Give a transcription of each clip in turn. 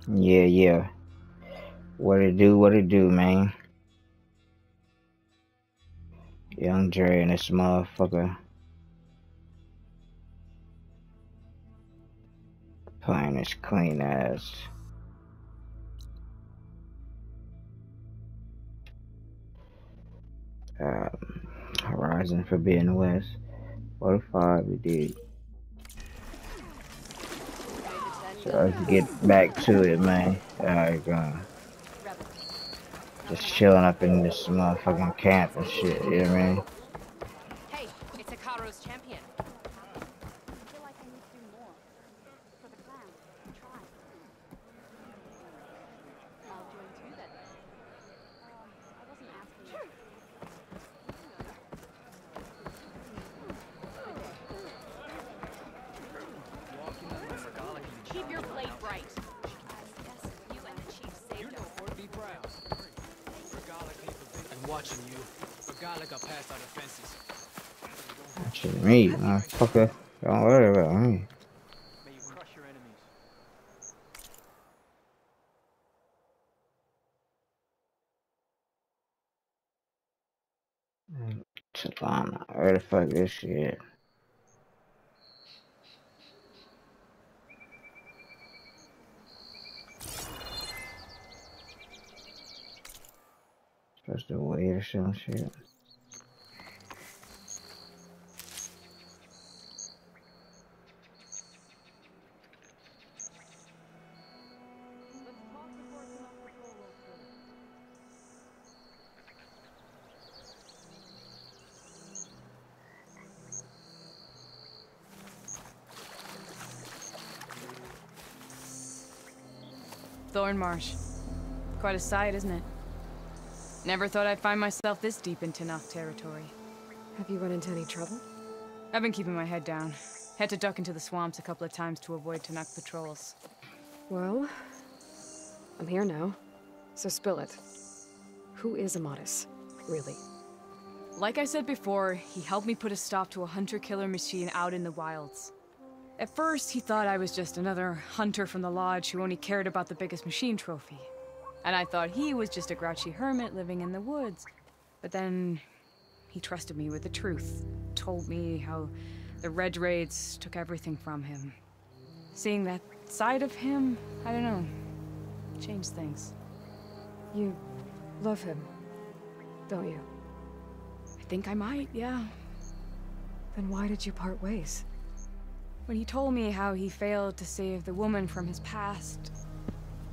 Yeah, yeah. What it do? What it do, man? Young Dre and this motherfucker playing this clean ass Horizon Forbidden West. What if we did? So let's get back to it, man. Alright, just chilling up in this motherfucking camp and shit. You know what I mean? Hey, it's Hikaru's champion. I feel like I need to do more for the clan, the tribe. I'll join too then. I wasn't asking. Keep your blade bright. I guess you and the chief saved us. Be proud. I'm watching you. Regala got past our defenses. Shit, me, motherfucker. Don't worry about me. May you crush your enemies. Savannah, where the fuck is shit? Supposed to wait or some shit. Thornmarsh. Quite a sight, isn't it? Never thought I'd find myself this deep into Tenakth territory. Have you run into any trouble? I've been keeping my head down. Had to duck into the swamps a couple of times to avoid Tenakth patrols. Well, I'm here now, so spill it. Who is Amadis, really? Like I said before, he helped me put a stop to a hunter-killer machine out in the wilds. At first, he thought I was just another hunter from the lodge who only cared about the biggest machine trophy. And I thought he was just a grouchy hermit living in the woods. But then, he trusted me with the truth. Told me how the Red Raids took everything from him. Seeing that side of him, I don't know, changed things. You love him, don't you? I think I might, yeah. Then why did you part ways? When he told me how he failed to save the woman from his past,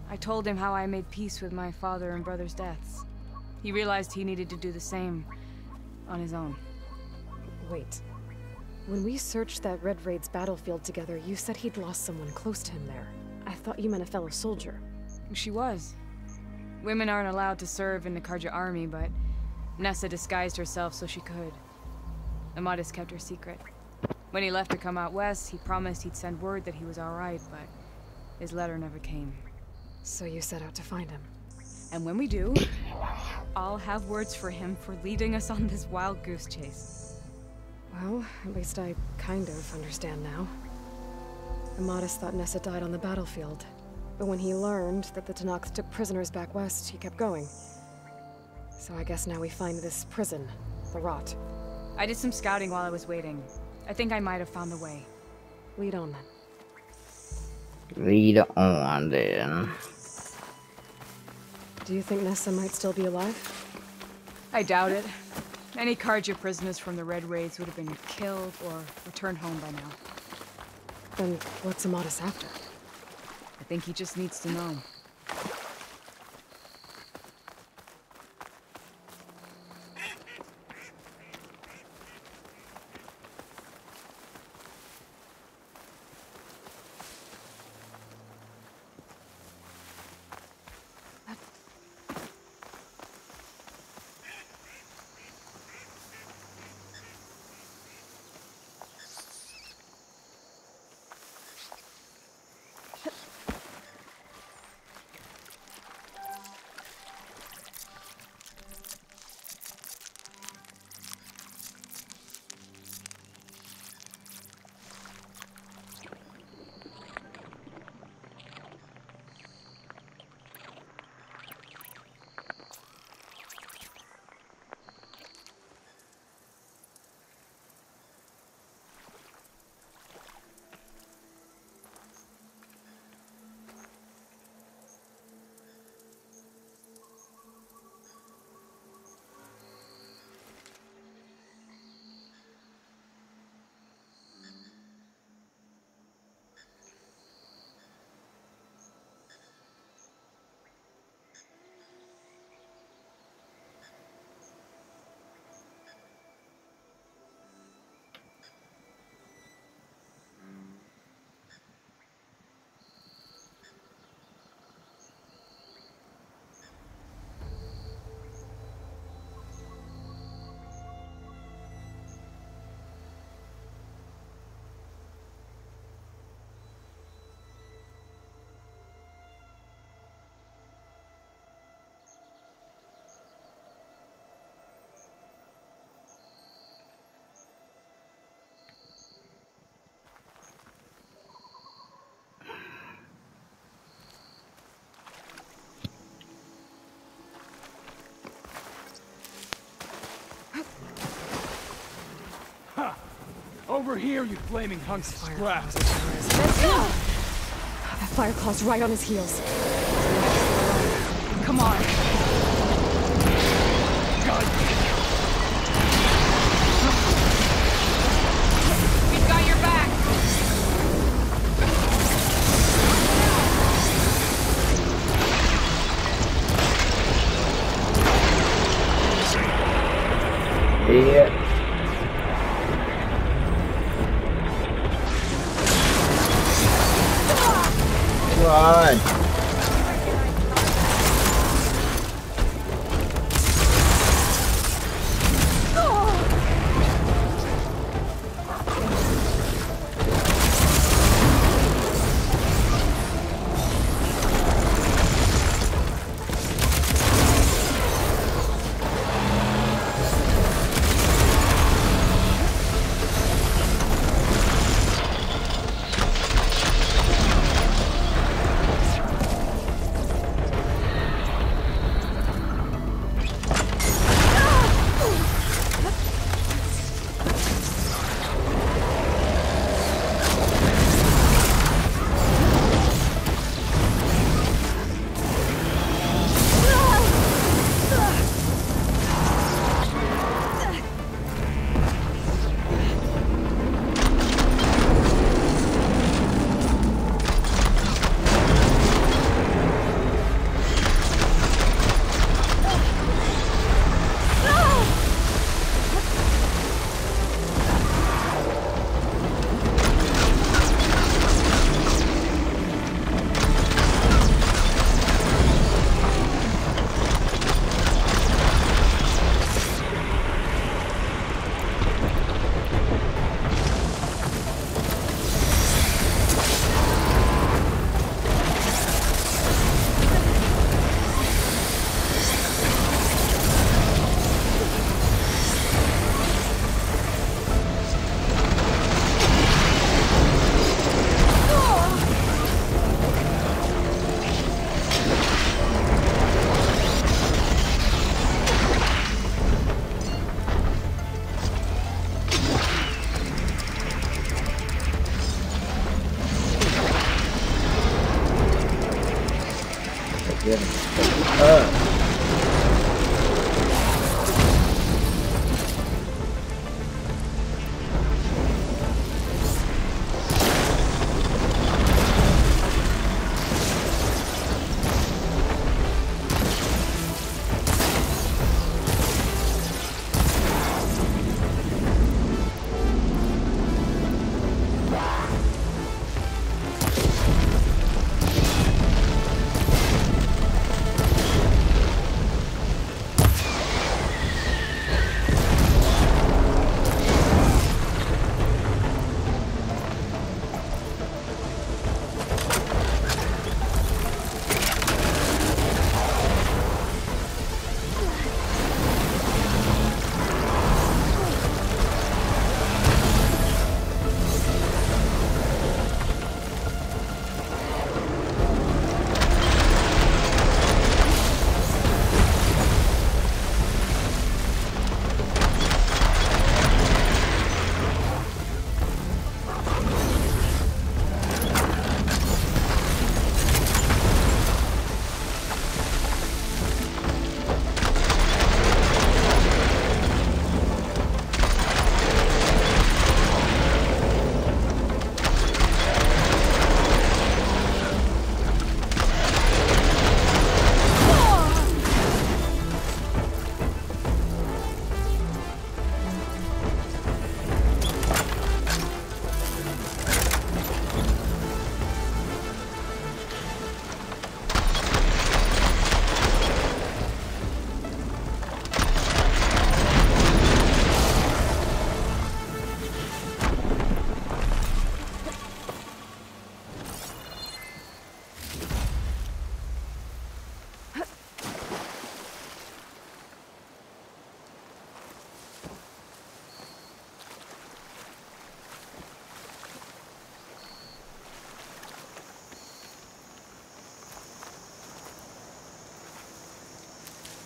I told him how I made peace with my father and brother's deaths. He realized he needed to do the same on his own. Wait. When we searched that Red Raid's battlefield together, you said he'd lost someone close to him there. I thought you meant a fellow soldier. She was. Women aren't allowed to serve in the Karja army, but Nessa disguised herself so she could. Amadis kept her secret. When he left to come out west, he promised he'd send word that he was alright, but his letter never came. So you set out to find him. And when we do, I'll have words for him for leading us on this wild goose chase. Well, at least I kind of understand now. Amadis thought Nessa died on the battlefield, but when he learned that the Tenakth took prisoners back west, he kept going. So I guess now we find this prison, the Rot. I did some scouting while I was waiting. I think I might have found the way. Lead on then. Lead on then. Do you think Nessa might still be alive? I doubt it. Any Karja prisoners from the Red Raids would have been killed or returned home by now. Then what's Amadis after? I think he just needs to know. over here, you flaming hunks of scrap! That Fireclaw's right on his heels. Come on. We've got your back. Yeah. Come on.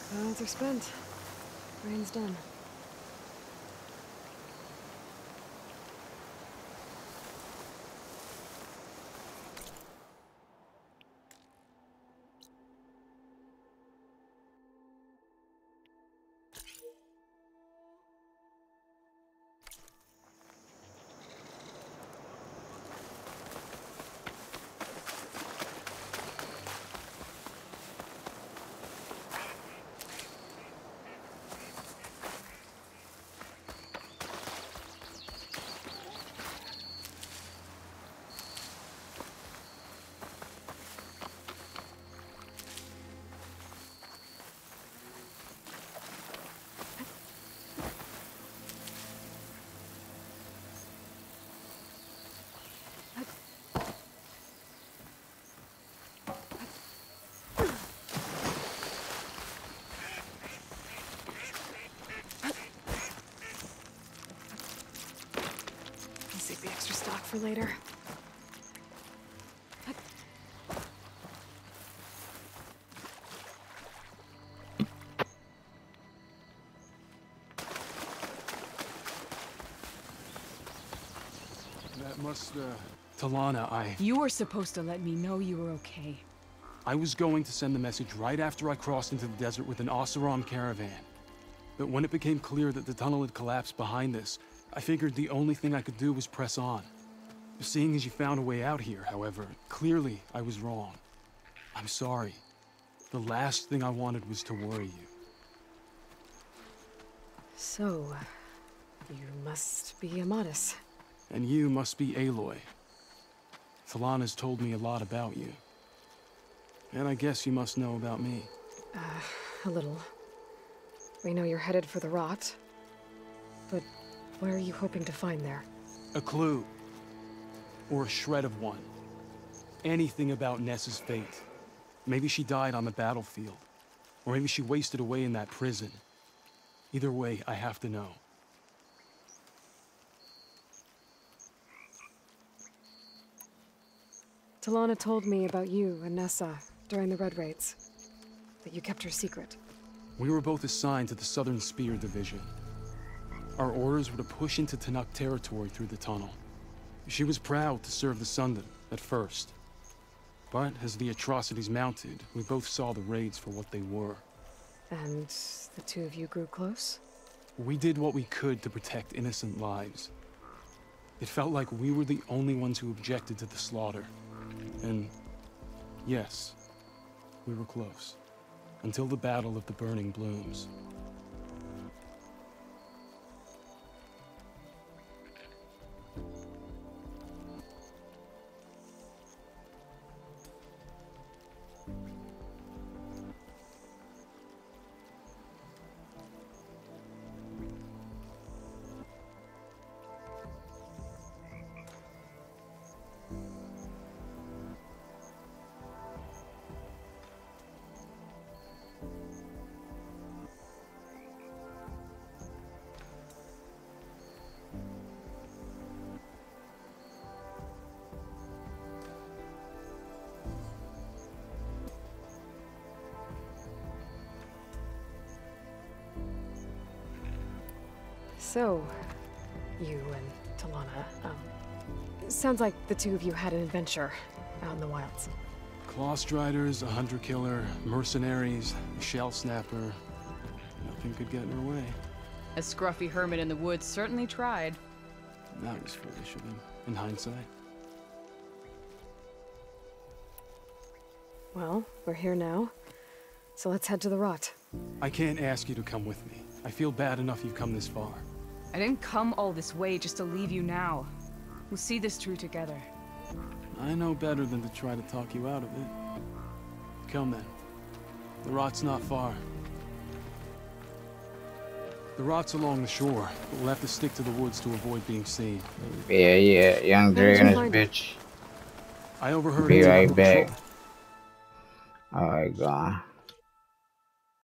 Clouds are spent. Rain's done. for later. That must, Talana, You were supposed to let me know you were okay. I was going to send the message right after I crossed into the desert with an Oseram caravan. But when it became clear that the tunnel had collapsed behind us, I figured the only thing I could do was press on. Seeing as you found a way out here, however, clearly I was wrong. I'm sorry. The last thing I wanted was to worry you. So, you must be Amadis. And you must be Aloy. Talana's told me a lot about you. And I guess you must know about me. A little. We know you're headed for the rot. But what are you hoping to find there? A clue. Or a shred of one. Anything about Nessa's fate. Maybe she died on the battlefield. Or maybe she wasted away in that prison. Either way, I have to know. Talana told me about you and Nessa during the Red Raids. That you kept her secret. We were both assigned to the Southern Spear Division. Our orders were to push into Tenakth territory through the tunnel. She was proud to serve the Sundom at first. But as the atrocities mounted, we both saw the raids for what they were. And the two of you grew close? We did what we could to protect innocent lives. It felt like we were the only ones who objected to the slaughter. And yes, we were close. Until the Battle of the Burning Blooms. So, you and Talana, sounds like the two of you had an adventure out in the wilds. Clawstriders, a hunter-killer, mercenaries, a shell snapper. Nothing could get in her way. A scruffy hermit in the woods certainly tried. That was foolish of him, in hindsight. Well, we're here now, so let's head to the rot. I can't ask you to come with me. I feel bad enough you've come this far. I didn't come all this way just to leave you now. We'll see this through together. I know better than to try to talk you out of it. Come then. The rot's not far. The rot's along the shore, but we'll have to stick to the woods to avoid being seen. Yeah, young dragon is bitch. I overheard. Be right back. Alright, gone.